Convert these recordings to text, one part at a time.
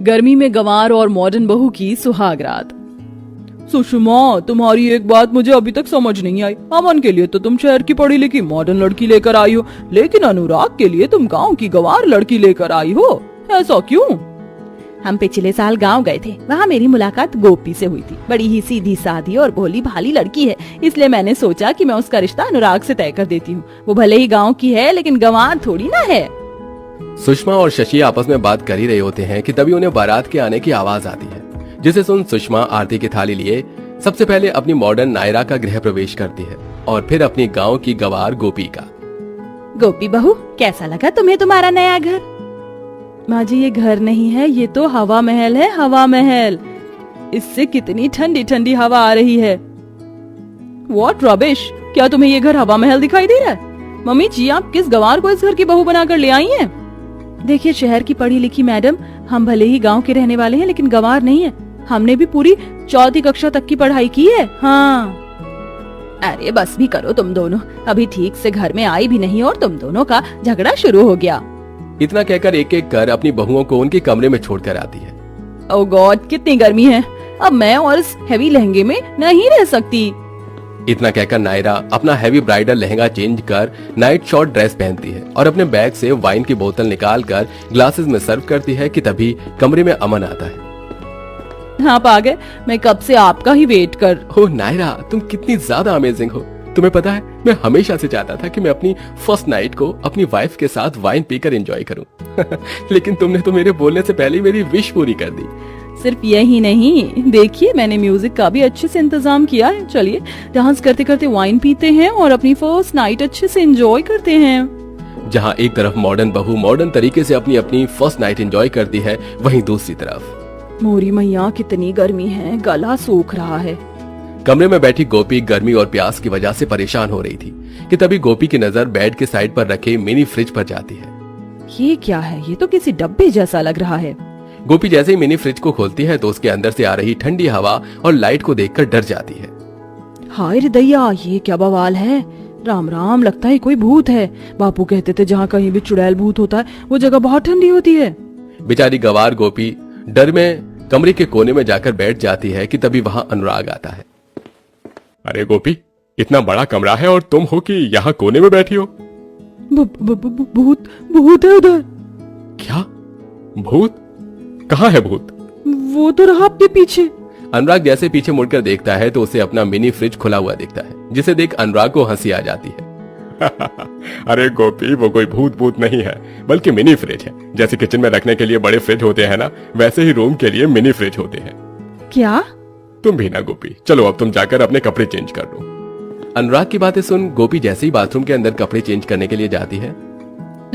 गर्मी में गंवार और मॉडर्न बहू की सुहाग रात। सुषमा, तुम्हारी एक बात मुझे अभी तक समझ नहीं आई। अमन के लिए तो तुम शहर की पढ़ी लिखी मॉडर्न लड़की लेकर आई हो, लेकिन अनुराग के लिए तुम गांव की गंवार लड़की लेकर आई हो, ऐसा क्यों? हम पिछले साल गांव गए थे, वहाँ मेरी मुलाकात गोपी से हुई थी। बड़ी ही सीधी सादी और भोली भाली लड़की है, इसलिए मैंने सोचा कि मैं उसका रिश्ता अनुराग से तय कर देती हूँ। वो भले ही गांव की है, लेकिन गंवार थोड़ी ना है। सुषमा और शशि आपस में बात कर ही रहे होते हैं कि तभी उन्हें बारात के आने की आवाज आती है, जिसे सुन सुषमा आरती की थाली लिए सबसे पहले अपनी मॉडर्न नायरा का गृह प्रवेश करती है और फिर अपनी गांव की गंवार गोपी का। गोपी बहू, कैसा लगा तुम्हें तुम्हारा नया घर? माँ जी, ये घर नहीं है, ये तो हवा महल है, हवा महल। इससे कितनी ठंडी ठंडी हवा आ रही है। What rubbish! क्या तुम्हें ये घर हवा महल दिखाई दे रहा है? मम्मी जी, आप किस गंवार को इस घर की बहू बनाकर ले आई हैं? देखिए शहर की पढ़ी लिखी मैडम, हम भले ही गांव के रहने वाले हैं, लेकिन गंवार नहीं है। हमने भी पूरी 4वीं कक्षा तक की पढ़ाई की है। हाँ। अरे बस भी करो तुम दोनों, अभी ठीक से घर में आई भी नहीं और तुम दोनों का झगड़ा शुरू हो गया। इतना कहकर एक एक कर अपनी बहुओं को उनके कमरे में छोड़कर आती है। ओह गॉड, कितनी गर्मी है, अब मैं और इस हैवी लहंगे में नहीं रह सकती। इतना कहकर नायरा अपना हैवी ब्राइडल लहंगा चेंज कर नाइट शॉर्ट ड्रेस पहनती है और अपने बैग से वाइन की बोतल निकालकर ग्लासेस में सर्व करती है कि तभी कमरे में अमन आता है। आप आ गए, मैं कब से आपका ही वेट कर। हो नायरा, तुम कितनी ज्यादा अमेजिंग हो। तुम्हें पता है, मैं हमेशा से चाहता था कि मैं अपनी फर्स्ट नाइट को अपनी वाइफ के साथ वाइन पीकर एंजॉय करूं। लेकिन तुमने तो मेरे बोलने से पहले ही मेरी विश पूरी कर दी। सिर्फ यही नहीं, देखिए मैंने म्यूजिक का भी अच्छे से इंतजाम किया है। चलिए डांस करते करते वाइन पीते हैं और अपनी फर्स्ट नाइट अच्छे से एंजॉय करते हैं। जहाँ एक तरफ मॉडर्न बहू मॉडर्न तरीके से अपनी अपनी फर्स्ट नाइट एंजॉय करती है, वहीं दूसरी तरफ मोरी मैया, कितनी गर्मी है, गला सूख रहा है। कमरे में बैठी गोपी गर्मी और प्यास की वजह से परेशान हो रही थी कि तभी गोपी की नजर बेड के साइड पर रखे मिनी फ्रिज पर जाती है। ये क्या है? ये तो किसी डब्बे जैसा लग रहा है। गोपी जैसे ही मिनी फ्रिज को खोलती है तो उसके अंदर से आ रही ठंडी हवा और लाइट को देखकर डर जाती है। हाय रे दैया, ये क्या बवाल है? राम राम, लगता है कोई भूत है। बापू कहते थे जहाँ कहीं भी चुड़ैल भूत होता है वो जगह बहुत ठंडी होती है। बेचारी गंवार गोपी डर में कमरे के कोने में जाकर बैठ जाती है कि तभी वहाँ अनुराग आता है। अरे गोपी, इतना बड़ा कमरा है और तुम हो कि यहाँ कोने में बैठी हो? भूत भूत है उधर। क्या भूत? कहाँ है भूत? वो तो रहा आपके पीछे। अनुराग जैसे पीछे मुड़कर देखता है तो उसे अपना मिनी फ्रिज खुला हुआ दिखता है, जिसे देख अनुराग को हंसी आ जाती है। अरे गोपी, वो कोई भूत नहीं है, बल्कि मिनी फ्रिज है। जैसे किचन में रखने के लिए बड़े फ्रिज होते हैं ना, वैसे ही रूम के लिए मिनी फ्रिज होते हैं। क्या? तुम भी ना गोपी, चलो अब तुम जाकर अपने कपड़े चेंज कर लो। अनुराग की बातें सुन गोपी जैसे ही बाथरूम के अंदर कपड़े चेंज करने के लिए जाती है।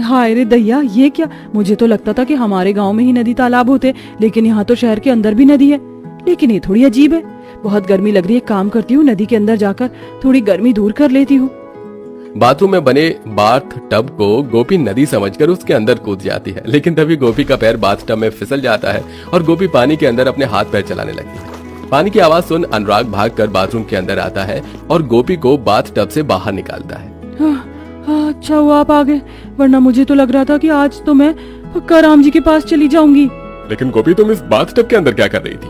हाय रे दैया, ये क्या? मुझे तो लगता था कि हमारे गांव में ही नदी तालाब होते, लेकिन यहाँ तो शहर के अंदर भी नदी है। लेकिन ये थोड़ी अजीब है। बहुत गर्मी लग रही है, काम करती हूँ नदी के अंदर जाकर थोड़ी गर्मी दूर कर लेती हूँ। बाथरूम में बने बाथ टब को गोपी नदी समझकर उसके अंदर कूद जाती है, लेकिन तभी गोपी का पैर बाथ टब में फिसल जाता है और गोपी पानी के अंदर अपने हाथ पैर चलाने लगती है। पानी की आवाज सुन अनुराग भागकर बाथरूम के अंदर आता है और गोपी को बाथ टब से बाहर निकालता है। अच्छा हुआ आप आ गए, वरना मुझे तो लग रहा था कि आज तो मैं पक्का राम जी के पास चली जाऊंगी। लेकिन गोपी, तुम इस बाथ टब के अंदर क्या कर रही थी?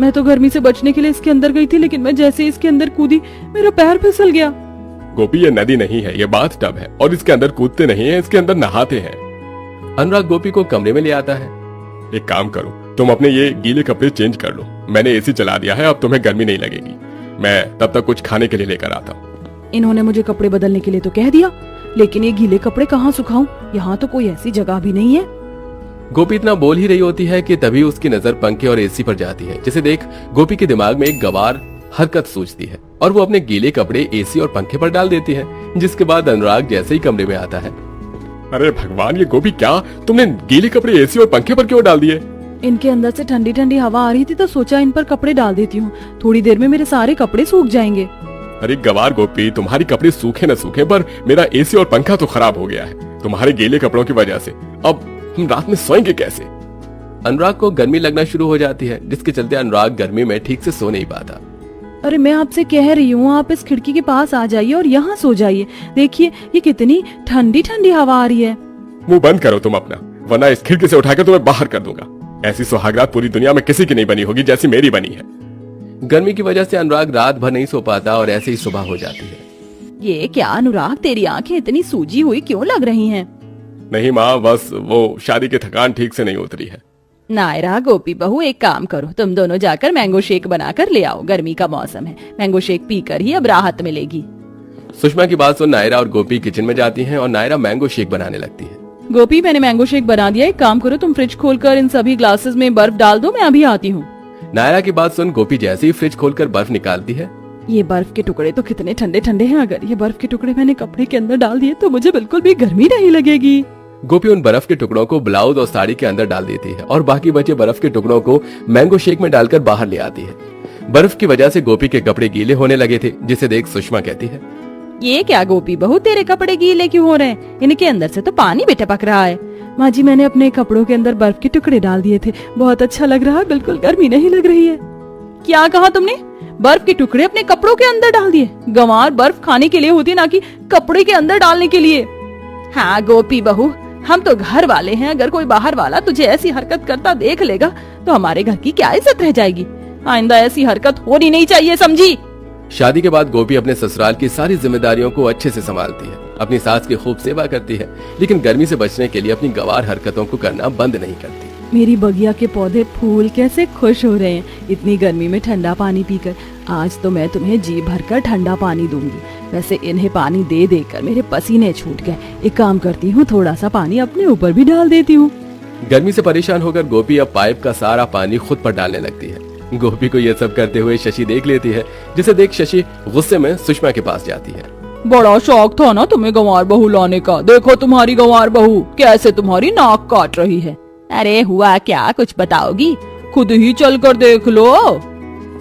मैं तो गर्मी से बचने के लिए इसके अंदर गई थी, लेकिन मैं जैसे इसके अंदर कूदी मेरा पैर फिसल गया। गोपी, ये नदी नहीं है, ये बाथ टब है और इसके अंदर कूदते नहीं है, इसके अंदर नहाते हैं। अनुराग गोपी को कमरे में ले आता है। एक काम करो, तुम अपने ये गीले कपड़े चेंज कर लो। मैंने एसी चला दिया है, अब तुम्हें गर्मी नहीं लगेगी। मैं तब तक कुछ खाने के लिए लेकर आता हूँ। इन्होंने मुझे कपड़े बदलने के लिए तो कह दिया, लेकिन ये गीले कपड़े कहाँ सुखाऊं? यहाँ तो कोई ऐसी जगह भी नहीं है। गोपी इतना बोल ही रही होती है कि तभी उसकी नजर पंखे और एसी पर जाती है, जिसे देख गोपी के दिमाग में एक गंवार हरकत सूझती है और वो अपने गीले कपड़े एसी और पंखे पर डाल देती है, जिसके बाद अनुराग जैसे ही कमरे में आता है। अरे भगवान, ये गोपी, क्या तुमने गीले कपड़े एसी और पंखे पर क्यों डाल दिए? इनके अंदर से ठंडी ठंडी हवा आ रही थी तो सोचा इन पर कपड़े डाल देती हूँ, थोड़ी देर में मेरे सारे कपड़े सूख जाएंगे। अरे गंवार गोपी, तुम्हारी कपड़े सूखे न सूखे, पर मेरा एसी और पंखा तो खराब हो गया है तुम्हारे गीले कपड़ों की वजह से। अब हम रात में सोएंगे कैसे? अनुराग को गर्मी लगना शुरू हो जाती है, जिसके चलते अनुराग गर्मी में ठीक से सो नहीं पाता। अरे मैं आपसे कह रही हूँ, आप इस खिड़की के पास आ जाइए और यहाँ सो जाइए। देखिए ये कितनी ठंडी ठंडी हवा आ रही है। मुंह बंद करो तुम अपना, वरना इस खिड़की से उठाकर तुम्हें बाहर कर दूंगा। ऐसी सुहागरात पूरी दुनिया में किसी की नहीं बनी होगी जैसी मेरी बनी है। गर्मी की वजह से अनुराग रात भर नहीं सो पाता और ऐसे ही सुबह हो जाती है। ये क्या अनुराग, तेरी आंखें इतनी सूजी हुई क्यों लग रही हैं? नहीं माँ, बस वो शादी की थकान ठीक से नहीं उतरी है। नायरा, गोपी बहू, एक काम करो, तुम दोनों जाकर मैंगो शेक बनाकर ले आओ। गर्मी का मौसम है, मैंगो शेक पीकर ही अब राहत मिलेगी। सुषमा की बात सुन नायरा और गोपी किचन में जाती हैं और नायरा मैंगो शेक बनाने लगती है। गोपी, मैंने मैंगो शेक बना दिया। एक काम करो, तुम फ्रिज खोलकर इन सभी ग्लासेस में बर्फ डाल दो, मैं अभी आती हूँ। नायरा की बात सुन गोपी जैसे ही फ्रिज खोलकर बर्फ निकालती है। ये बर्फ के टुकड़े तो कितने ठंडे ठंडे हैं। अगर ये बर्फ के टुकड़े मैंने कपड़े के अंदर डाल दिए तो मुझे बिल्कुल भी गर्मी नहीं लगेगी। गोपी उन बर्फ के टुकड़ों को ब्लाउज और साड़ी के अंदर डाल देती है और बाकी बचे बर्फ के टुकड़ों को मैंगो शेक में डालकर बाहर ले आती है। बर्फ की वजह से गोपी के कपड़े गीले होने लगे थे, जिसे देख सुषमा कहती है, ये क्या गोपी बहू, तेरे कपड़े गीले क्यों हो रहे हैं? इनके अंदर से तो पानी भी टपक रहा है। माँ जी, मैंने अपने कपड़ों के अंदर बर्फ के टुकड़े डाल दिए थे, बहुत अच्छा लग रहा है, बिल्कुल गर्मी नहीं लग रही है। क्या कहा तुमने? बर्फ के टुकड़े अपने कपड़ों के अंदर डाल दिए? गंवार बर्फ खाने के लिए होती, ना कि कपड़े के अंदर डालने के लिए। हाँ गोपी बहू, हम तो घर वाले हैं, अगर कोई बाहर वाला तुझे ऐसी हरकत करता देख लेगा तो हमारे घर की क्या इज्जत रह जाएगी। आइंदा ऐसी हरकत होनी नहीं चाहिए, समझी? शादी के बाद गोपी अपने ससुराल की सारी जिम्मेदारियों को अच्छे से संभालती है, अपनी सास की खूब सेवा करती है, लेकिन गर्मी से बचने के लिए अपनी गंवार हरकतों को करना बंद नहीं करती। मेरी बगिया के पौधे फूल कैसे खुश हो रहे हैं इतनी गर्मी में ठंडा पानी पीकर। आज तो मैं तुम्हें जी भरकर ठंडा पानी दूंगी। वैसे इन्हें पानी दे देकर मेरे पसीने छूट गए। एक काम करती हूँ, थोड़ा सा पानी अपने ऊपर भी डाल देती हूँ। गर्मी से परेशान होकर गोपी अब पाइप का सारा पानी खुद पर डालने लगती है। गोपी को यह सब करते हुए शशि देख लेती है, जिसे देख शशि गुस्से में सुषमा के पास जाती है। बड़ा शौक था ना तुम्हें गंवार बहू लाने का, देखो तुम्हारी गंवार बहू कैसे तुम्हारी नाक काट रही है। अरे हुआ क्या, कुछ बताओगी? खुद ही चल कर देख लो।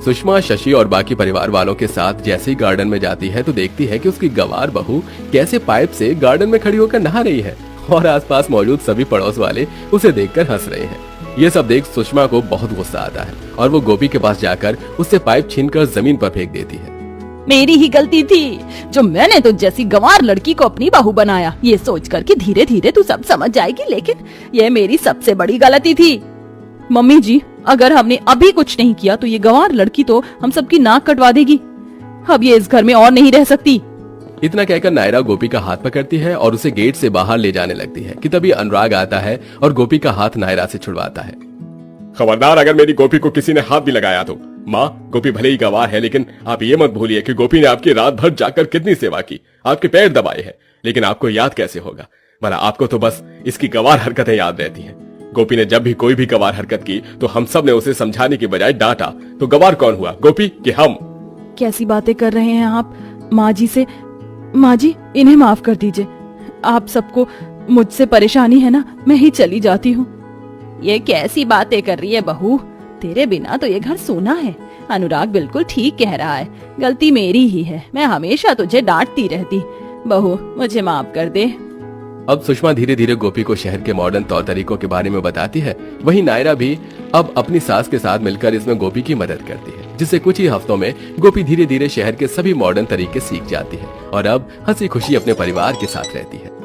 सुषमा शशि और बाकी परिवार वालों के साथ जैसे ही गार्डन में जाती है तो देखती है कि उसकी गंवार बहू कैसे पाइप से गार्डन में खड़ी होकर नहा रही है और आसपास मौजूद सभी पड़ोस वाले उसे देखकर हंस रहे हैं। ये सब देख सुषमा को बहुत गुस्सा आता है और वो गोपी के पास जाकर उससे पाइप छीनकर जमीन पर फेंक देती है। मेरी ही गलती थी जो मैंने तो जैसी गंवार लड़की को अपनी बहू बनाया, ये सोचकर कि धीरे धीरे तू सब समझ जाएगी, लेकिन ये मेरी सबसे बड़ी गलती थी। मम्मी जी, अगर हमने अभी कुछ नहीं किया तो ये गंवार लड़की तो हम सबकी नाक कटवा देगी। अब ये इस घर में और नहीं रह सकती। इतना कहकर नायरा गोपी का हाथ पकड़ती है और उसे गेट से बाहर ले जाने लगती है कि तभी अनुराग आता है और गोपी का हाथ नायरा से छुड़वाता है। खबरदार, अगर मेरी गोपी को किसी ने हाथ भी लगाया तो। माँ, गोपी भले ही गंवार है, लेकिन आप ये मत भूलिए कि गोपी ने आपकी रात भर जाकर कितनी सेवा की, आपके पैर दबाए हैं, लेकिन आपको याद कैसे होगा? भला आपको तो बस इसकी गंवार हरकतें याद रहती हैं। गोपी ने जब भी कोई भी गंवार हरकत की तो हम सब ने उसे समझाने की बजाय डांटा। तो गंवार कौन हुआ, गोपी कि हम? कैसी बातें कर रहे हैं आप? माँ जी से, माँ जी इन्हें माफ कर दीजिए। आप सबको मुझसे परेशानी है ना, मैं ही चली जाती हूँ। ये कैसी बातें कर रही है बहू, तेरे बिना तो ये घर सूना है। अनुराग बिल्कुल ठीक कह रहा है, गलती मेरी ही है, मैं हमेशा तुझे डांटती रहती। बहू मुझे माफ कर दे। अब सुषमा धीरे धीरे गोपी को शहर के मॉडर्न तौर तरीकों के बारे में बताती है। वहीं नायरा भी अब अपनी सास के साथ मिलकर इसमें गोपी की मदद करती है, जिससे कुछ ही हफ्तों में गोपी धीरे धीरे शहर के सभी मॉडर्न तरीके सीख जाती है और अब हंसी खुशी अपने परिवार के साथ रहती है।